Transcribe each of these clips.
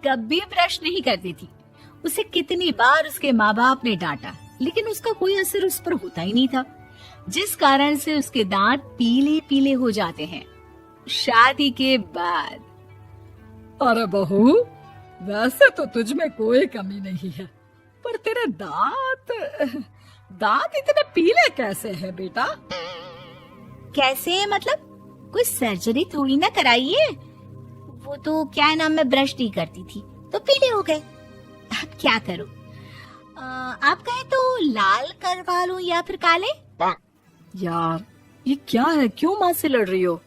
कभी ब्रश नहीं करती थी। उसे कितनी बार उसके माँ बाप ने डांटा, लेकिन उसका कोई असर उस पर होता ही नहीं था, जिस कारण से उसके दांत पीले पीले हो जाते हैं। शादी के बाद। अरे बहू, वैसे तो तुझ में कोई कमी नहीं है, पर तेरे दांत इतने पीले कैसे हैं बेटा? कैसे मतलब? कोई सर्जरी थोड़ी ना कराई है। वो तो क्या नाम, मैं ब्रश नहीं करती थी तो पीले हो गए। अब क्या करूं? आप कहें तो लाल करवा लूं या फिर काले? यार ये क्या है, क्यों माँ से लड़ रही हो?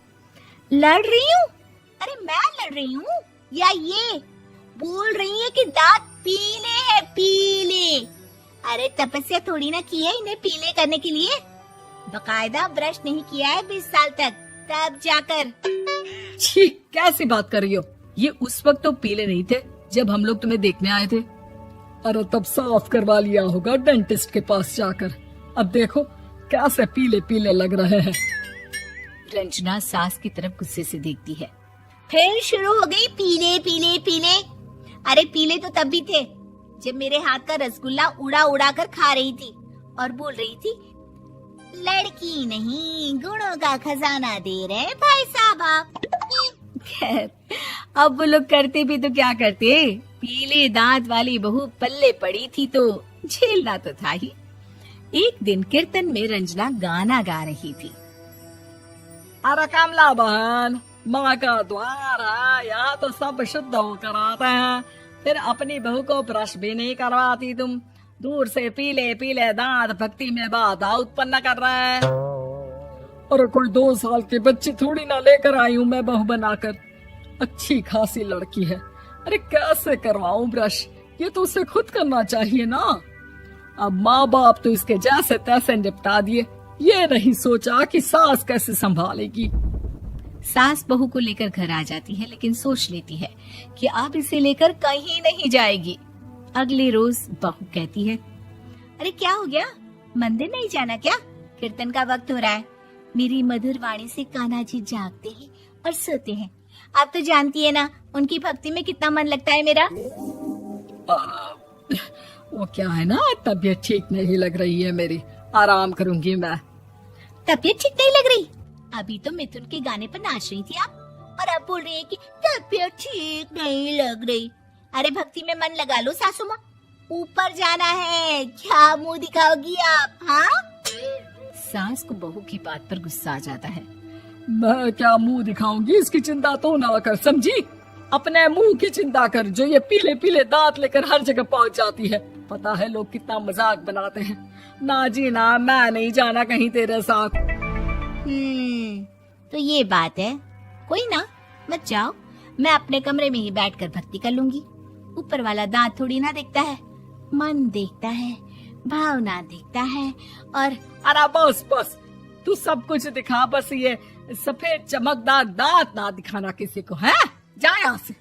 लड़ रही हूँ? अरे मैं लड़ रही हूँ या ये बोल रही है कि दांत पीले हैं, पीले। अरे तपस्या थोड़ी ना की है इन्हें पीले करने के लिए। बकायदा ब्रश नहीं किया है 20 साल तक, तब जाकर। छी, कैसी बात कर रही हो? ये उस वक्त तो पीले नहीं थे जब हम लोग तुम्हें देखने आए थे। अरे तब साफ करवा लिया होगा डेंटिस्ट के पास जाकर। अब देखो कैसे पीले पीले लग रहे हैं। रंजना सास की तरफ गुस्से से देखती है। फिर शुरू हो गई पीले पीले पीले। अरे पीले तो तब भी थे जब मेरे हाथ का रसगुल्ला उड़ा उड़ा कर खा रही थी और बोल रही थी, लड़की नहीं गुणों का खजाना दे रहे भाई साहब आप। खैर, अब वो लोग करते भी तो क्या करते, पीले दांत वाली बहू पल्ले पड़ी थी तो झेलना तो था ही। एक दिन कीर्तन में रंजना गाना गा रही थी। अरे कमला बहन, माँ का द्वार है, यहाँ तो सब शुद्ध होकर आते हैं, फिर अपनी बहू को ब्रश भी नहीं करवाती तुम। दूर से पीले पीले दांत भक्ति में बाधा उत्पन्न कर रहे हैं। अरे कोई 2 साल की बच्ची थोड़ी ना लेकर आई हूँ मैं बहू बनाकर। अच्छी खासी लड़की है, अरे कैसे करवाऊं ब्रश? ये तो उसे खुद करना चाहिए ना। अब माँ बाप तो इसके जैसे तैसे निपटा दिए, ये नहीं सोचा कि सास कैसे संभालेगी। सास बहू को लेकर घर आ जाती है, लेकिन सोच लेती है कि अब इसे लेकर कहीं नहीं जाएगी। अगले रोज बहू कहती है, अरे क्या हो गया, मंदिर नहीं जाना क्या? कीर्तन का वक्त हो रहा है। मेरी मधुर वाणी से कान्हा जी जागते हैं और सोते हैं। आप तो जानती है ना उनकी भक्ति में कितना मन लगता है मेरा। वो क्या है ना, तबीयत ठीक नहीं लग रही है मेरी, आराम करूंगी मैं। तबीयत ठीक नहीं लग रही? अभी तो मिथुन के गाने पर नाच रही थी आप, और अब बोल रही है कि तबीयत ठीक नहीं लग रही। अरे भक्ति में मन लगा लो सासू माँ, ऊपर जाना है, क्या मुंह दिखाओगी आप? हाँ? सास को बहू की बात पर गुस्सा आ जाता है। मैं क्या मुंह दिखाऊंगी, इसकी चिंता तो ना कर, समझी? अपने मुंह की चिंता कर, जो ये पीले पीले दांत लेकर हर जगह पहुंच जाती है। पता है लोग कितना मजाक बनाते हैं। ना जी ना, मैं नहीं जाना कहीं तेरे साथ। तो ये बात है। कोई ना, मत जाओ, मैं अपने कमरे में ही बैठकर भक्ति कर लूंगी। ऊपर वाला दांत थोड़ी ना देखता है, मन देखता है, भावना देखता है। और अरे बस बस, तू सब कुछ दिखा, बस ये सफेद चमकदार दांत ना दिखाना किसी को, है? जा यहाँ से।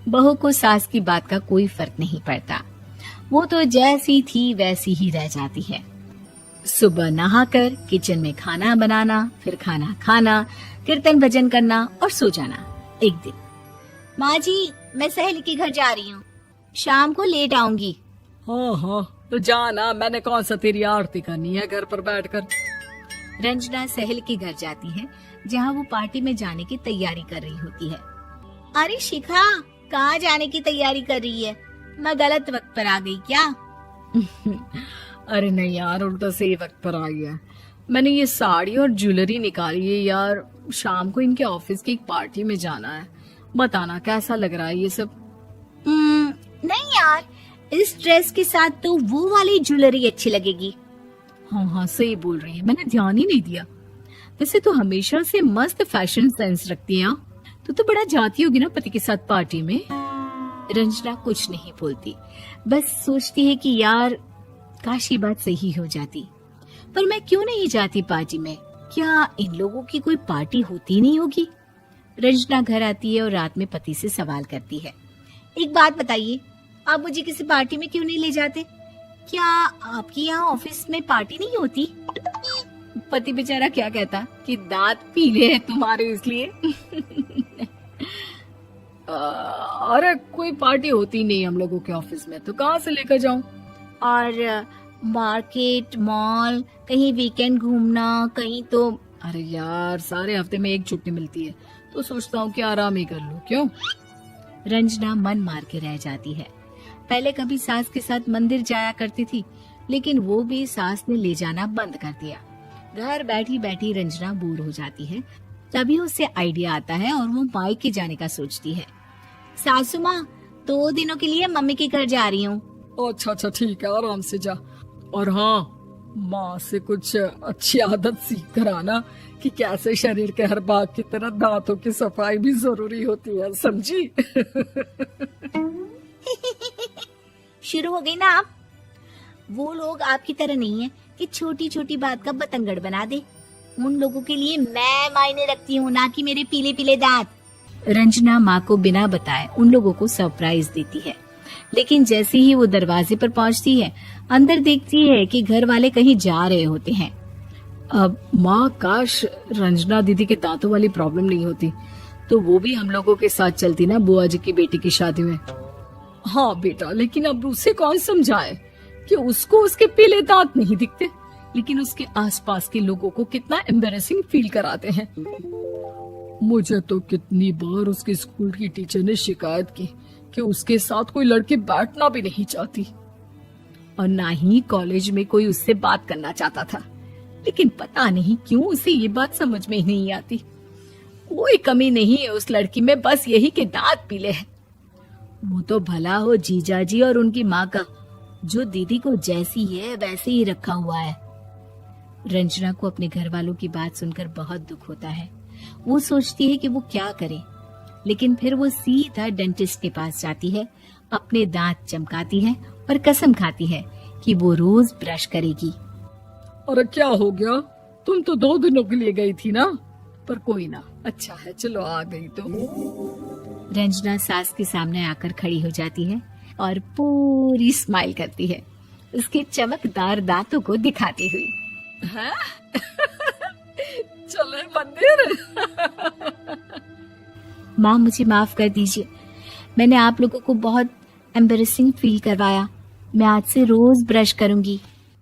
बहू को सास की बात का कोई फर्क नहीं पड़ता, वो तो जैसी थी वैसी ही रह जाती है। सुबह नहाकर किचन में खाना बनाना, फिर खाना खाना, कीर्तन भजन करना और सो जाना। एक दिन, माँ जी मैं सहेली के घर जा रही हूँ, शाम को लेट आऊंगी। हाँ हाँ, तो जाना, मैंने कौन सा तेरी आरती करनी है घर पर बैठकर। रंजना सहेली के घर जाती है, जहाँ वो पार्टी में जाने की तैयारी कर रही होती है। अरे शिखा, कहाँ जाने की तैयारी कर रही है? मैं गलत वक्त पर आ गई क्या? अरे नहीं यार, उल्टा सही वक्त पर आई है। मैंने ये साड़ी और ज्वेलरी निकाली है यार, शाम को इनके ऑफिस की एक पार्टी में जाना है। बताना कैसा लग रहा है ये सब? नहीं यार, इस ड्रेस के साथ तो वो वाली ज्वेलरी अच्छी लगेगी। हाँ हाँ सही बोल रही है, मैंने ध्यान ही नहीं दिया। वैसे तो हमेशा से मस्त फैशन सेंस रखती है। तो बड़ा जाती होगी ना पति के साथ पार्टी में। रंजना कुछ नहीं बोलती, बस सोचती है कि यार काश ये बात सही हो जाती। पर मैं क्यों नहीं जाती पार्टी में? क्या इन लोगों की कोई पार्टी होती नहीं होगी? रंजना घर आती है और रात में पति से सवाल करती है, एक बात बताइए, आप मुझे किसी पार्टी में क्यों नहीं ले जाते? क्या आपकी यहाँ ऑफिस में पार्टी नहीं होती? पति बेचारा क्या कहता कि दांत पीले हैं तुम्हारे इसलिए। अरे कोई पार्टी होती नहीं हम लोगों के ऑफिस में, तो कहाँ से लेकर जाऊं? और मार्केट, मॉल, कहीं वीकेंड घूमना, कहीं तो। अरे यार, सारे हफ्ते में एक छुट्टी मिलती है, तो सोचता हूँ कि आराम ही कर लूं। क्यों? रंजना मन मार के रह जाती है। पहले कभी सास के साथ मंदिर जाया करती थी, लेकिन वो भी सास ने ले जाना बंद कर दिया। घर बैठी बैठी रंजना बोर हो जाती है। तभी उसे आइडिया आता है और वो मायके जाने का सोचती है। सासू माँ, 2 दिनों के लिए मम्मी के घर जा रही हूँ। अच्छा ठीक है, आराम से जा। और हाँ, माँ से कुछ अच्छी आदत सीख कर आना कि कैसे शरीर के हर भाग की तरह दांतों की सफाई भी जरूरी होती है, समझी? शुरू हो गई ना आप। वो लोग आपकी तरह नहीं है कि छोटी छोटी बात का बतंगड़ बना दे। उन लोगों के लिए मैं मायने रखती हूँ, ना कि मेरे पीले पीले दांत। रंजना माँ को बिना बताए उन लोगों को सरप्राइज देती है, लेकिन जैसे ही वो दरवाजे पर पहुंचती है, अंदर देखती है कि घर वाले कहीं जा रहे होते हैं। अब माँ, काश रंजना दीदी के दांतों वाली प्रॉब्लम नहीं होती, तो वो भी हम लोगों के साथ चलती ना बुआ जी की बेटी की शादी में। हाँ बेटा, लेकिन अब उसे कौन समझाए कि उसको उसके पीले दांत नहीं दिखते, लेकिन उसके आसपास के लोगों को कितना एम्बैरेसिंग फील कराते हैं। मुझे तो कितनी बार उसके स्कूल की टीचर ने शिकायत की कि उसके साथ कोई लड़की बैठना भी नहीं चाहती, और ना ही कॉलेज में कोई उससे बात करना चाहता था। लेकिन पता नहीं क्यों उसे ये बात समझ में ही नहीं आती। कोई कमी नहीं है उस लड़की में, बस यही कि दांत पीले हैं। वो तो भला हो जीजा जी और उनकी माँ का, जो दीदी को जैसी है वैसे ही रखा हुआ है। रंजना को अपने घर वालों की बात सुनकर बहुत दुख होता है। वो सोचती है कि वो क्या करे, लेकिन फिर वो सीधा डेंटिस्ट के पास जाती है, अपने दांत चमकाती है और कसम खाती है कि वो रोज ब्रश करेगी। अरे क्या हो गया? तुम तो 2 दिनों के लिए गई थी ना, पर कोई ना, अच्छा है, चलो आ गई तो। रंजना सास के सामने आकर खड़ी हो जाती है और पूरी स्माइल करती है, उसके चमकदार दांतों को दिखाती हुई। हाँ? चले मंदिर। माँ, मुझे माफ कर दीजिए, मैंने आप लोगों को बहुत एम्बैरेसिंग फील करवाया। मैं आज से रोज ब्रश करूंगी।